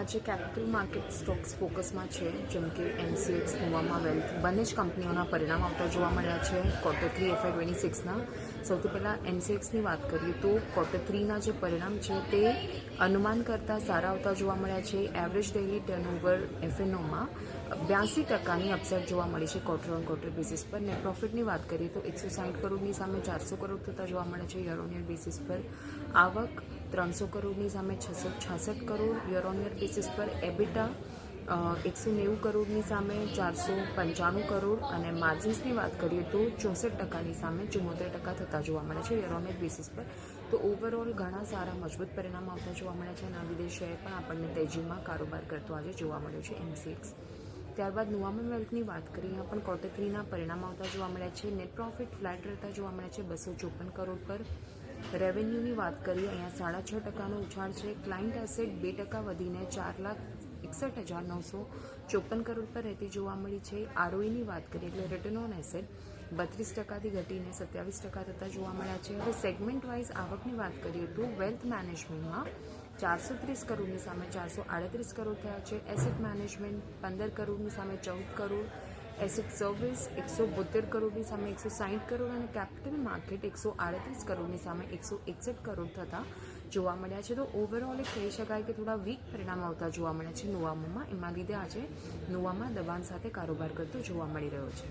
આજે capital market Stokes ફોકસમાં છે, જેમ કે એમસીએક્સ, નોવામા વેલ્થ બંને જ કંપનીઓના પરિણામ આવતા જોવા મળ્યા છે Q3 FY26ના. સૌથી પહેલાં એમસીએક્સની વાત કરીએ તો Q3ના જે પરિણામ છે તે અનુમાન કરતાં સારા આવતા જોવા મળ્યા છે. એવરેજ ડેઇલી ટર્નઓવર એફએનઓમાં 82% અપસાઇડ જોવા મળી છે ક્વાર્ટર ઓન ક્વાર્ટર બેસિસ પર. નેટ પ્રોફિટની વાત કરીએ તો 160 કરોડની સામે 400 કરોડ થતા જોવા મળે છે યર ઓન યર બેસિસ પર. આવક 300 કરોડની સામે 666 crore year on year basis પર. એબિટા 190 કરોડની સામે 495 કરોડ અને માર્જિન્સની વાત કરીએ તો 64%ની સામે 74% થતા જોવા મળે છે યર ઓન યર બેસિસ પર. તો ઓવરઓલ ઘણા સારા મજબૂત પરિણામ આવતા જોવા મળે છે અને આ વિદેશ શેર પણ આપણને તેજીમાં કારોબાર કરતો આજે જોવા મળ્યો છે એમસીએક્સ. ત્યારબાદ નોવામા વેલ્થની વાત કરીએ, અહીંયા પણ Q3ના પરિણામ આવતા જોવા મળ્યા છે. નેટ પ્રોફિટ ફ્લેટ રહેતા જોવા મળે છે 254 કરોડ પર. રેવન્યુની વાત કરીએ, અહીંયા 6.5%નો ઉછાળ છે. ક્લાયન્ટ એસેટ 2% વધીને 4,61,954 કરોડ પર રહેતી જોવા મળી છે. આરઓઈની વાત કરીએ એટલે રિટર્ન ઓન એસેટ 32%થી ઘટીને 27% થતા જોવા મળ્યા છે. હવે સેગમેન્ટ વાઇઝ આવકની વાત કરીએ તો વેલ્થ મેનેજમેન્ટમાં 430 કરોડની સામે 438 કરોડ થયા છે. એસેટ મેનેજમેન્ટ 15 કરોડની સામે 14 કરોડ. એસેટ સર્વિસ 172 કરોડની સામે 160 કરોડ અને કેપિટલ માર્કેટ 138 કરોડની સામે 161 કરોડ થતા જોવા મળ્યા છે. તો ઓવરઓલ કહી શકાય કે થોડા વીક પરિણામ આવતા જોવા મળ્યા છે નોવામામાં. એના લીધે આજે નોવામા દબાણ સાથે કારોબાર કરતો જોવા મળી રહ્યો છે.